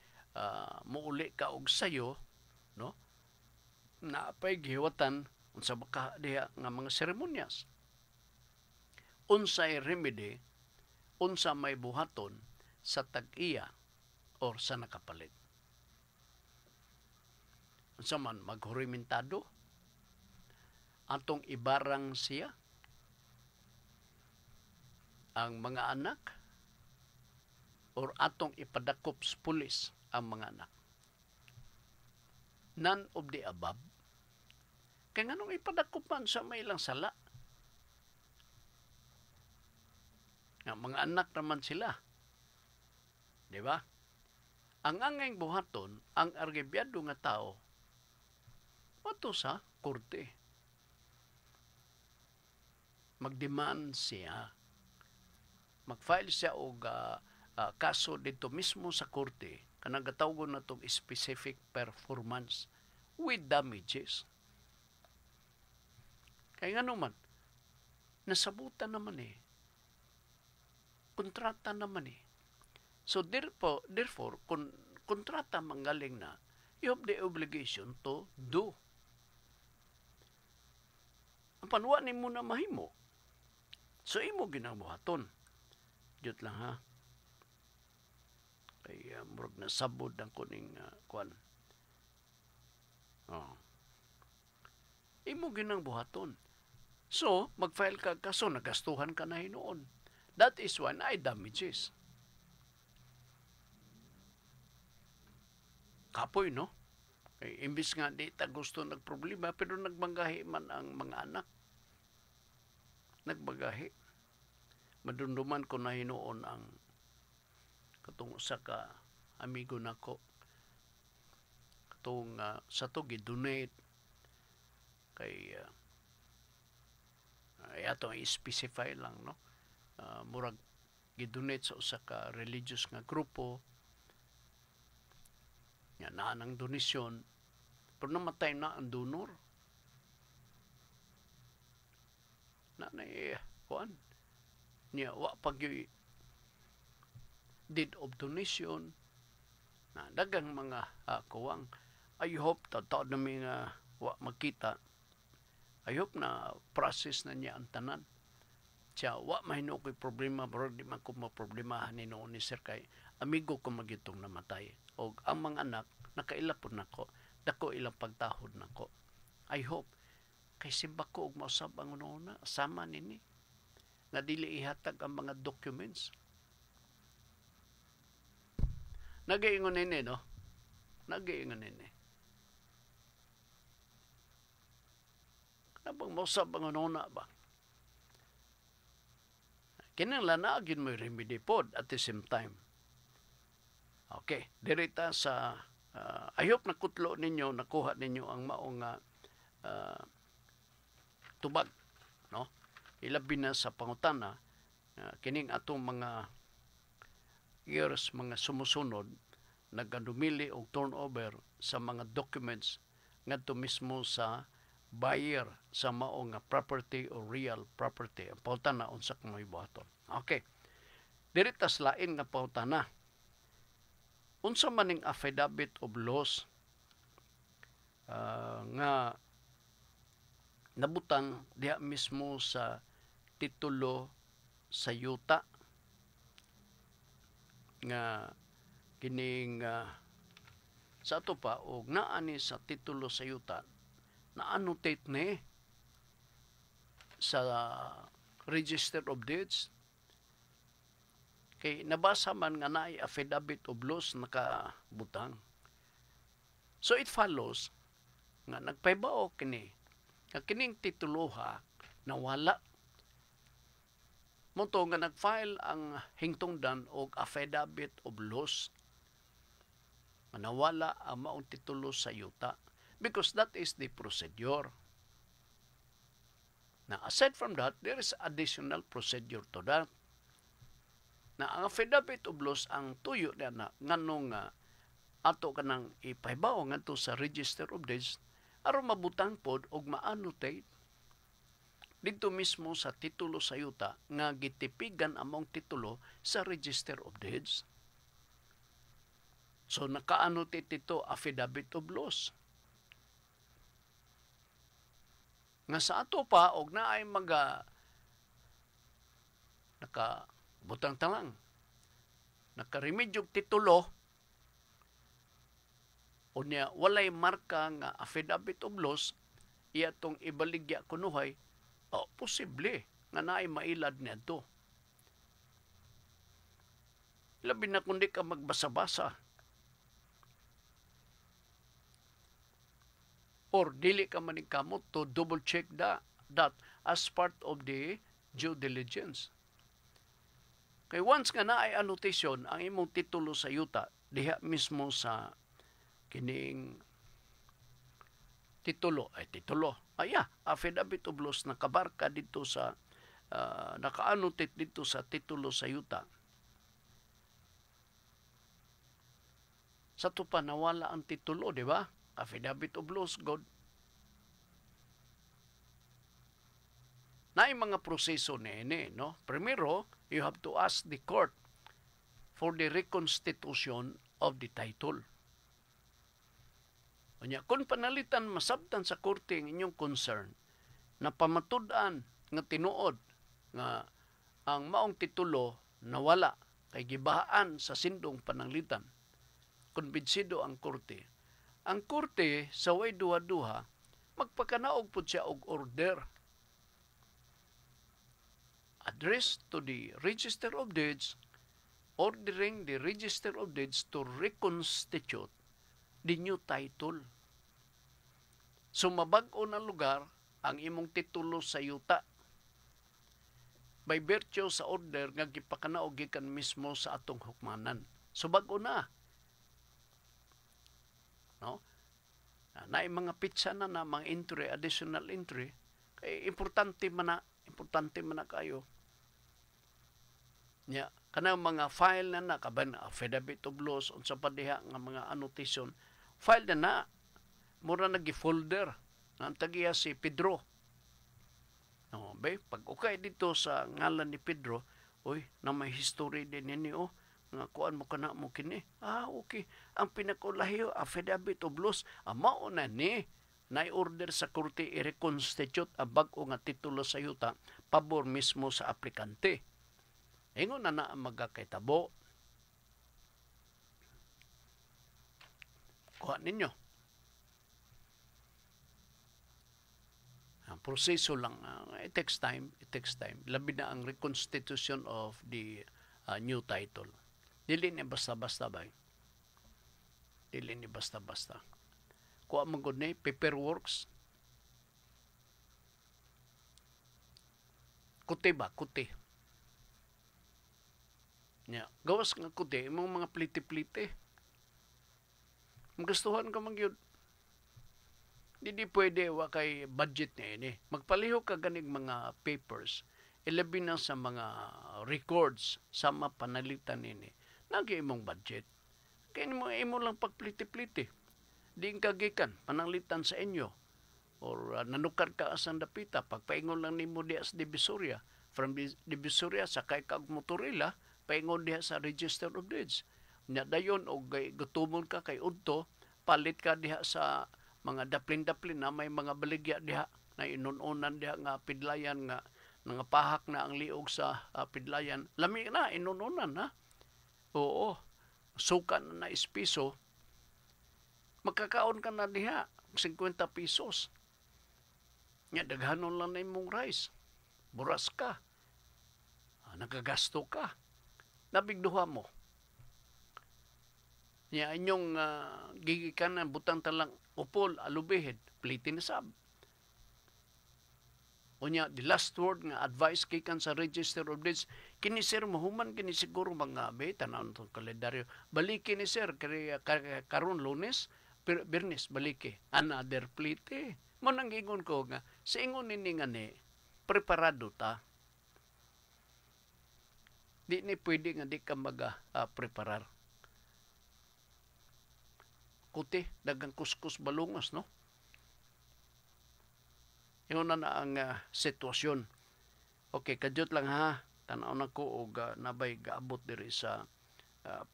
muuli ka og sayo, no? Naapay gihiwatan unsa baka diha nga mga seremonyas. Unsay remedy, unsa may buhaton sa tag-iya or sa nakapalit. Unsa man maghurimentado atong ibarang siya ang mga anak or atong ipadakop sa pulis ang mga anak. None of the above. Kaya nga nung ipadakop man sa may ilang sala. Nga mga anak naman sila. Di ba? Ang angay buhaton, ang argibyado nga tao, wato sa korte. Magdemand siya. Mag-file siya og kaso dito mismo sa korte kanang gatawgon na itong specific performance with damages. Kaya nga naman, nasabutan naman kontrata naman So therefore, kung kontrata manggaling na, you have the obligation to do. Ang panwa ni mo na mahimo. So imo ginabuhaton. Diyot lang ha. Kay murag na sabod ang kuning kuan. Imo ginang buhaton. So, mag-file ka kaso, nagastuhan ka na hinoon. That is one ay damages. Kapoy, no? Kay imbis nga di ta gusto nagproblema, pero nagbanggahi man ang mga anak. Nagbagahi. Madunduman ko na hinoon ang katong usa ka amigo nako. Katong sa to gi-donate kay ato i-specify lang, no? Murag gi-donate sa usa ka religious nga grupo. Nga na ang donasyon, pero namatay na ang donor. Kuan niya wa pag deed of donation na dagang mga kuwang. I hope tataw na mga wa makita. I hope na process na niya ang tanan. Siya wa mahino ko'y problema, pero di man ko maproblemahan ni noon ni sir kay amigo ko magitong namatay. O ang mga anak nakailapon nako, dako ilang pagtahod nako. I hope kay simba ko og mausab ang una sama nini na dili ihatag ang mga documents. Nagaingon nini, no? Nagaingon nini. Nabang mausab ang una ba? Kinahanglan na agin mo remedy pod at the same time. Okay, dirita sa I hope nakutlo ninyo, nakuha ninyo ang maong tubag, no? Ilabi na sa pangutana, kining atong mga years, mga sumusunod, nagdumili og turnover sa mga documents ngadto mismo sa buyer sa maong property o real property. Ang pangutana unsa kung may buhaton. Okay. Dirita sa lain nga pangutana. Unsa maning affidavit of loss nga nabutang diha mismo sa titulo sa yuta nga kining sa ato pa og naani sa titulo sa yuta na annotate ni sa Register of Deeds. Kay nabasa man nga naay affidavit of loss nakabutang. So it follows nga nagpaybao kini nga kining tituloha nawala. Moto nga nag-file ang hingtungdan og affidavit of loss nga nawala ang maong titulo sa yuta because that is the procedure. Now, aside from that, there is additional procedure to that. Na ang affidavit of loss ang tuyo na nganong ato ka nang ipaibaw ngadto sa Register of Deeds aron mabutang pod og ma-annotate dito mismo sa titulo sa yuta nga gitipigan among titulo sa Register of Deeds. So naka-annotate dito affidavit of loss. Nga sa ato pa og naay nakabutang talang nakaremedyo titulo o niya walay marka nga affidavit of loss iya tong ibaligya kunuhay posible nga naay mailad niadto. Labi na kundi ka magbasa-basa or dili ka maningkamot to double check that as part of the due diligence. Kay once nga naay annotation ang imong titulo sa yuta diha mismo sa kining titulo affidavit of loss nakabarka dito sa naka-annotate dito sa titulo sa yuta. Sa to pa nawala ang titulo, di ba? Affidavit of loss, God. Naay mga proseso nene, no? Primero, you have to ask the court for the reconstitution of the title. Kung panalitan masabtan sa korte ang inyong concern na pamatud-an nga tinuod nga ang maong titulo nawala kay gibahaan sa sindong pananglitan, kumbinsido ang korte. Ang korte sa way duha-duha magpakanaog pud siya og order addressed to the Register of Deeds ordering the Register of Deeds to reconstitute the new title. So mabag-o na lugar ang imong titulo sa yuta by virtue sa order nga gipakanaog gikan mismo sa atong hukmanan. So bag-o na. No? Naay mga pitsa na mga entry, additional entry, kay importante man na kayo. Nya, kanang mga file na kaban affidavit of loss unsa pa diha nga mga annotation, file na mura nagi-folder ang tagiya si Pedro. No, pag okay dito sa ngalan ni Pedro, na may history din niyo, nga kuan mo kana mo kini. Okay. Ang pinakulahiyo affidavit of loss mao na ni na-order sa korte i-reconstitute ang bag-o nga titulo sa yuta pabor mismo sa aplikante. Ingon na ang magkakaitabo. Kuha ninyo. Ang proseso lang, it takes time. Labi na ang reconstitution of the new title. Dili ni basta-basta ba? Dili ni basta-basta. Kuha man gud ni paperworks. Kuti ba? Kuti. Nya, gawas nga kuti, imong mga pliti-pliti. Magustuhan ka magyud. Hindi pwede wa kay budget na ini. Magpaliho ka ganing mga papers. Ilabi na sa mga records sa mapanalitan ini. Nagi imong budget. Kaya imo lang pagpliti-pliti. Di kagikan, pananglitan sa inyo. Or nanukar ka asang dapita, pagpaingon lang ni mo diya sa Divisoria. From Divisoria, sakay kag motorila, paingon diya sa Register of Deeds. Nya dayon, o gutumon ka kay Udto, palit ka diha sa mga daplin-daplin na may mga baligya diha, na inununan diha nga pidlayan nga, pahak na ang liog sa pidlayan. Lami na, inununan ha. Oo, suka na ispiso, magkakaon ka na diha, 50 pesos. Nga, daghanon lang na imong rice. Buras ka. Nagagasto ka. Nabigduha mo. Nya inyong gigikanan butang talang upol alubihid plitin na sab. Unya the last word nga advice gikan sa Register of Deeds kini sir mahuman kini siguro mga tanawon tong kalendaryo baliki ni sir karon Lunes Biyernes baliki another plite mo nang ingon ko nga sa ingon nini nga ni preparado ta di ni pwede nga di ka preparar kuti dagang kuskus balungos no. Yun na ang sitwasyon. Okay, kadyot lang ha. Tanaw na ko og nabay gaabot diri sa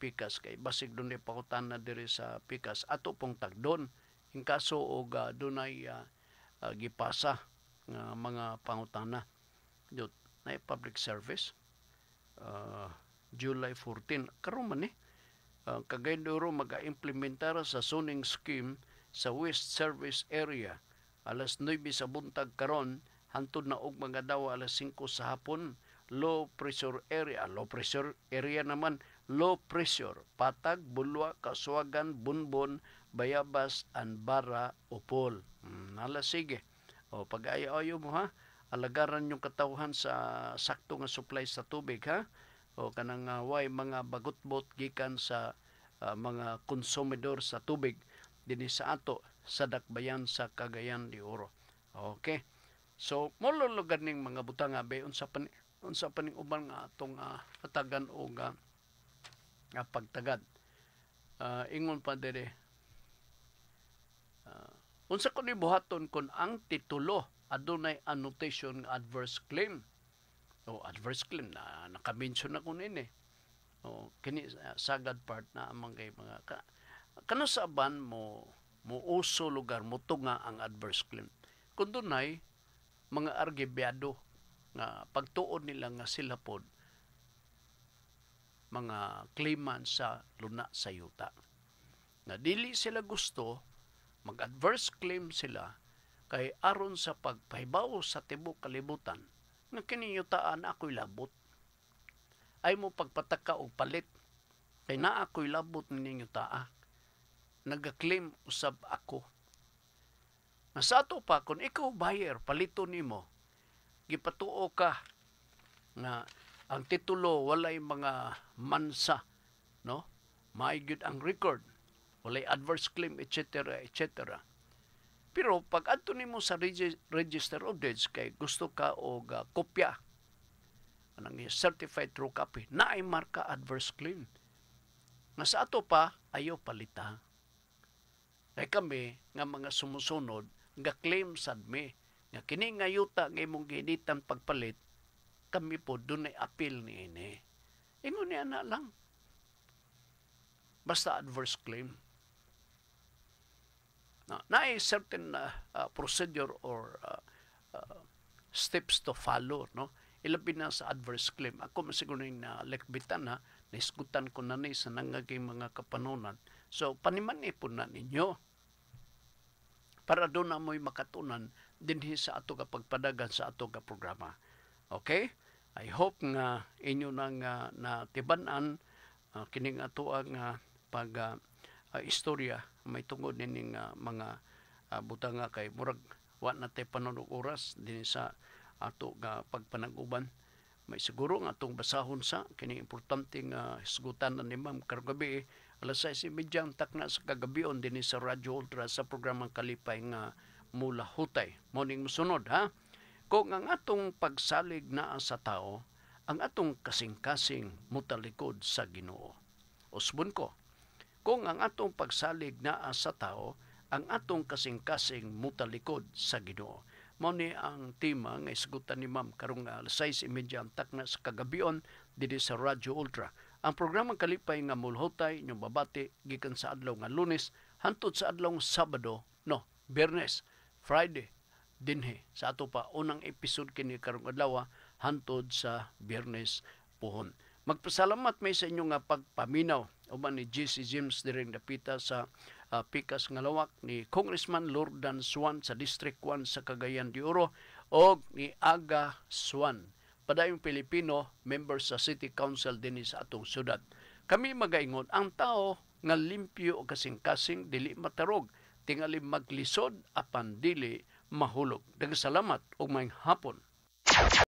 Pikas kay basig doon pakutan na diri sa Pikas ato pong tagdon. In kaso og dunay gipasa nga mga pangutana. Jud na public service. July 14 karon man Cagayan-de-Oro mag-implementar sa zoning scheme sa West Service Area alas 9 sa buntag karon hantod na og mga daw alas 5 sa hapon. Low pressure area naman low pressure Patag, Bulwa, Kasuagan, Bunbon, Bayabas and Bara, Upol. Sige o pag-ayaw mo ha alagaran yung katawhan sa sakto nga supply sa tubig ha o kanang way mga bagutbot gikan sa mga konsumidor sa tubig dinhi sa ato sa dakbayan sa Cagayan-de-Oro. Okay. So mo lugar ning mga butang be unsa paning uban nga atong patagan o nga pagtagad. Ingon pa dire unsa ko ni buhaton kun ang titulo adunay annotation nga adverse claim. Adverse claim na naka-mention na ko nini. Kini sagad part na among kay mga kano sa ban mo uso lugar mo tunga ang adverse claim. Kung dunay mga argibyado nga pagtuon nila nga sila pod mga claimant sa luna sa yuta. Na dili sila gusto mag-adverse claim sila kay aron sa pagpahibaw sa tibuok kalibutan nga kini yutaan ako'y labot. Ay mo pagpataka og palit kay naa ako'y labot ninyo taa. Nagaklaim usab ako. Sa ato pa kung ikaw buyer palito nimo gipatuo ka nga ang titulo walay mga mansa no maay gyud ang record walay adverse claim etc. Pero pag adto nimo sa Register of Deeds kay gusto ka og kopya anang certified true copy na ay marka adverse claim. Nga sa ato pa ayaw palita. Kay kami nga mga sumusunod nga claim sad mi nga kini nga yuta nga imong ginitan pagpalit kami po dunay appeal niini. Ingon niya na lang. Basta adverse claim. Na ay certain procedure or steps to follow no. Ilabi na sa adverse claim. Ako masiguro yung lekbitan na naisgutan ko na ni sa nangaging mga kapanunan. So, panimani po na ninyo. Para doon na mo'y makatunan dinhi sa ato ka pagpadagan sa ato ka programa. Okay? I hope nga inyo nang natibanan kining ato ang istorya may tungod nining mga butanga kay murag wa na tay panunog oras dinhi sa ato nga pagpanag-uban. May siguro nga atong basahon sa kini importante nga hisgutan ni Ma'am karong gabi alas 6:30 ang takna sa kagabion dinhi sa Radyo Ultra sa programang Kalipay nga Mula Hutay. Morning musunod ha. Kung ang atong pagsalig naa sa tao, ang atong kasing-kasing mutalikod sa Ginoo. Usbon ko. Kung ang atong pagsalig naa sa tao, ang atong kasing-kasing mutalikod sa Ginoo. Mao ni ang tema nga isgutan ni Ma'am karong alas 6:30 ang takna sa kagabion dinhi sa Radyo Ultra. Ang programang Kalipay nga Mulhotay inyong babati gikan sa adlaw nga Lunes hantod sa adlaw Sabado, Biyernes, Friday dinhi sa ato pa unang episode kini karong adlaw hantod sa Biyernes puhon. Magpasalamat may sa inyo nga pagpaminaw uban ni GC James direng dapita sa Pikas nga Lawak ni Congressman Lordan Swan sa District 1 sa Cagayan de Oro o ni Aga Swan padayong Pilipino, members sa City Council din sa atong syudad. Kami magaingon, ang tao nga limpyo o kasing-kasing dili matarog, tingali maglisod apan dili mahulog. Daghang salamat ug maayong hapon.